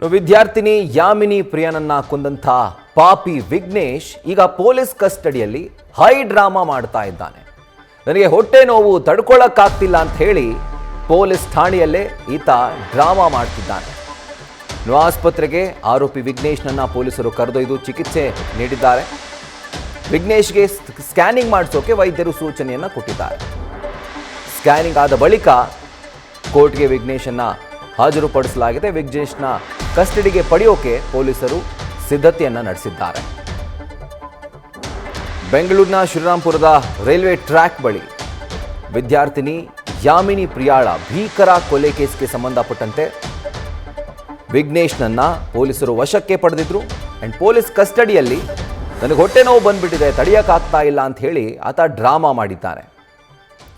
ವಿದ್ಯಾರ್ಥಿನಿ ಯಾಮಿನಿ ಪ್ರಿಯನನ್ನ ಕೊಂದಂಥ ಪಾಪಿ ವಿಘ್ನೇಶ್ ಈಗ ಪೊಲೀಸ್ ಕಸ್ಟಡಿಯಲ್ಲಿ ಹೈ ಡ್ರಾಮಾ ಮಾಡ್ತಾ ಇದ್ದಾನೆ. ನನಗೆ ಹೊಟ್ಟೆ ನೋವು ತಡ್ಕೊಳ್ಳೋಕ್ಕಾಗ್ತಿಲ್ಲ ಅಂತ ಹೇಳಿ ಪೊಲೀಸ್ ಠಾಣೆಯಲ್ಲೇ ಈತ ಡ್ರಾಮಾ ಮಾಡ್ತಿದ್ದಾನೆ. ಆಸ್ಪತ್ರೆಗೆ ಆರೋಪಿ ವಿಘ್ನೇಶ್ನನ್ನ ಪೊಲೀಸರು ಕರೆದೊಯ್ದು ಚಿಕಿತ್ಸೆ ನೀಡಿದ್ದಾರೆ. ವಿಘ್ನೇಶ್ಗೆ ಸ್ಕ್ಯಾನಿಂಗ್ ಮಾಡಿಸೋಕೆ ವೈದ್ಯರು ಸೂಚನೆಯನ್ನು ಕೊಟ್ಟಿದ್ದಾರೆ. ಸ್ಕ್ಯಾನಿಂಗ್ ಆದ ಬಳಿಕ ಕೋರ್ಟ್ಗೆ ವಿಘ್ನೇಶನ್ನ ಹಾಜರುಪಡಿಸಲಾಗಿದೆ. ವಿಘ್ನೇಶ್ನ ಕಸ್ಟಡಿಗೆ ಪಡೆಯೋಕೆ ಪೊಲೀಸರು ಸಿದ್ಧತೆಯನ್ನು ನಡೆಸಿದ್ದಾರೆ. ಬೆಂಗಳೂರಿನ ಶ್ರೀರಾಂಪುರದ ರೈಲ್ವೆ ಟ್ರ್ಯಾಕ್ ಬಳಿ ವಿದ್ಯಾರ್ಥಿನಿ ಯಾಮಿನಿ ಪ್ರಿಯಾಳ ಭೀಕರ ಕೊಲೆ ಕೇಸ್ಗೆ ಸಂಬಂಧಪಟ್ಟಂತೆ ವಿಘ್ನೇಶ್ನನ್ನ ಪೊಲೀಸರು ವಶಕ್ಕೆ ಪಡೆದಿದ್ರು. ಅಂಡ್ ಪೊಲೀಸ್ ಕಸ್ಟಡಿಯಲ್ಲಿ ನನಗೆ ಹೊಟ್ಟೆ ನೋವು ಬಂದ್ಬಿಟ್ಟಿದೆ, ತಡೆಯೋಕ್ಕಾಗ್ತಾ ಇಲ್ಲ ಅಂತ ಹೇಳಿ ಆತ ಡ್ರಾಮಾ ಮಾಡಿದ್ದಾನೆ.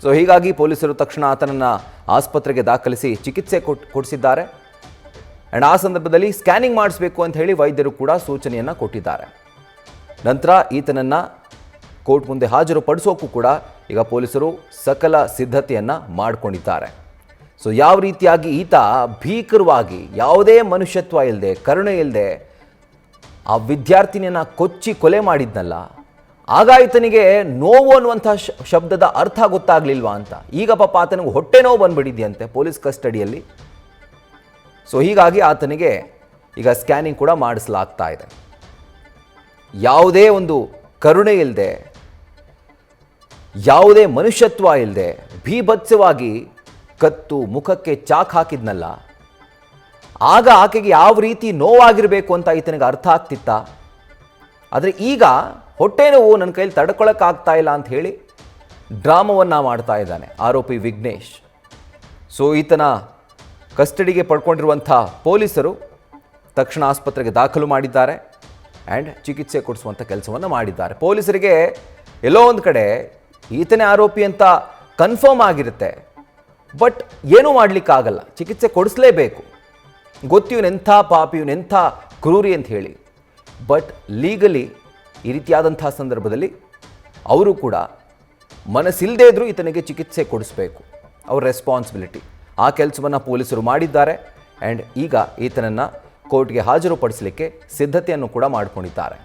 ಸೊ ಹೀಗಾಗಿ ಪೊಲೀಸರು ತಕ್ಷಣ ಆತನನ್ನು ಆಸ್ಪತ್ರೆಗೆ ದಾಖಲಿಸಿ ಚಿಕಿತ್ಸೆ ಕೊಡಿಸಿದ್ದಾರೆ. ಆ್ಯಂಡ್ ಆ ಸಂದರ್ಭದಲ್ಲಿ ಸ್ಕ್ಯಾನಿಂಗ್ ಮಾಡಿಸಬೇಕು ಅಂತ ಹೇಳಿ ವೈದ್ಯರು ಕೂಡ ಸೂಚನೆಯನ್ನು ಕೊಟ್ಟಿದ್ದಾರೆ. ನಂತರ ಈತನನ್ನು ಕೋರ್ಟ್ ಮುಂದೆ ಹಾಜರುಪಡಿಸೋಕ್ಕೂ ಕೂಡ ಈಗ ಪೊಲೀಸರು ಸಕಲ ಸಿದ್ಧತೆಯನ್ನು ಮಾಡಿಕೊಂಡಿದ್ದಾರೆ. ಸೊ ಯಾವ ರೀತಿಯಾಗಿ ಈತ ಭೀಕರವಾಗಿ ಯಾವುದೇ ಮನುಷ್ಯತ್ವ ಇಲ್ಲದೆ, ಕರುಣೆ ಇಲ್ಲದೆ ಆ ವಿದ್ಯಾರ್ಥಿನಿಯನ್ನು ಕೊಚ್ಚಿ ಕೊಲೆ ಮಾಡಿದ್ನಲ್ಲ, ಆಗ ಈತನಿಗೆ ನೋವು ಅನ್ನುವಂಥ ಶಬ್ದದ ಅರ್ಥ ಗೊತ್ತಾಗ್ಲಿಲ್ವಾ ಅಂತ ಈಗ ಪಾಪ ಆತನಿಗೆ ಹೊಟ್ಟೆ ನೋವು ಬಂದ್ಬಿಟ್ಟಿದೆಯಂತೆ ಪೊಲೀಸ್ ಕಸ್ಟಡಿಯಲ್ಲಿ. ಸೊ ಹೀಗಾಗಿ ಆತನಿಗೆ ಈಗ ಸ್ಕ್ಯಾನಿಂಗ್ ಕೂಡ ಮಾಡಿಸಲಾಗ್ತಾ ಇದೆ. ಯಾವುದೇ ಒಂದು ಕರುಣೆ ಇಲ್ಲದೆ, ಯಾವುದೇ ಮನುಷ್ಯತ್ವ ಇಲ್ಲದೆ ಭೀಭತ್ಸವಾಗಿ ಕತ್ತು ಮುಖಕ್ಕೆ ಚಾಕ್ ಹಾಕಿದ್ನಲ್ಲ, ಆಗ ಆಕೆಗೆ ಯಾವ ರೀತಿ ನೋವಾಗಿರಬೇಕು ಅಂತ ಈತನಿಗೆ ಅರ್ಥ ಆಗ್ತಿತ್ತ. ಆದರೆ ಈಗ ಹೊಟ್ಟೆ ನೋವು ನನ್ನ ಕೈಲಿ ತಡ್ಕೊಳ್ಳೋಕ್ಕಾಗ್ತಾ ಇಲ್ಲ ಅಂತ ಹೇಳಿ ಡ್ರಾಮವನ್ನು ಮಾಡ್ತಾ ಇದ್ದಾನೆ ಆರೋಪಿ ವಿಘ್ನೇಶ್. ಸೊ ಈತನ ಕಸ್ಟಡಿಗೆ ಪಡ್ಕೊಂಡಿರುವಂಥ ಪೊಲೀಸರು ತಕ್ಷಣ ಆಸ್ಪತ್ರೆಗೆ ದಾಖಲು ಮಾಡಿದ್ದಾರೆ ಆ್ಯಂಡ್ ಚಿಕಿತ್ಸೆ ಕೊಡಿಸುವಂಥ ಕೆಲಸವನ್ನು ಮಾಡಿದ್ದಾರೆ. ಪೊಲೀಸರಿಗೆ ಎಲ್ಲೋ ಒಂದು ಕಡೆ ಈತನೇ ಆರೋಪಿ ಅಂತ ಕನ್ಫರ್ಮ್ ಆಗಿರುತ್ತೆ, ಬಟ್ ಏನೂ ಮಾಡಲಿಕ್ಕಾಗಲ್ಲ, ಚಿಕಿತ್ಸೆ ಕೊಡಿಸಲೇಬೇಕು. ಗೊತ್ತು ಇವನೆಂಥ ಪಾಪಿ, ಇವನೆಂಥ ಕ್ರೂರಿ ಅಂತ ಹೇಳಿ. ಬಟ್ ಲೀಗಲಿ ಈ ರೀತಿಯಾದಂಥ ಸಂದರ್ಭದಲ್ಲಿ ಅವರು ಕೂಡ ಮನಸ್ಸಿಲ್ಲದೇ ಇದ್ದರೂ ಈತನಿಗೆ ಚಿಕಿತ್ಸೆ ಕೊಡಿಸಬೇಕು, ಅವ್ರ ರೆಸ್ಪಾನ್ಸಿಬಿಲಿಟಿ. ಆ ಕೆಲಸವನ್ನು ಪೊಲೀಸರು ಮಾಡಿದ್ದಾರೆ. ಆ್ಯಂಡ್ ಈಗ ಈತನನ್ನು ಕೋರ್ಟ್ಗೆ ಹಾಜರುಪಡಿಸಲಿಕ್ಕೆ ಸಿದ್ಧತೆಯನ್ನು ಕೂಡ ಮಾಡಿಕೊಂಡಿದ್ದಾರೆ.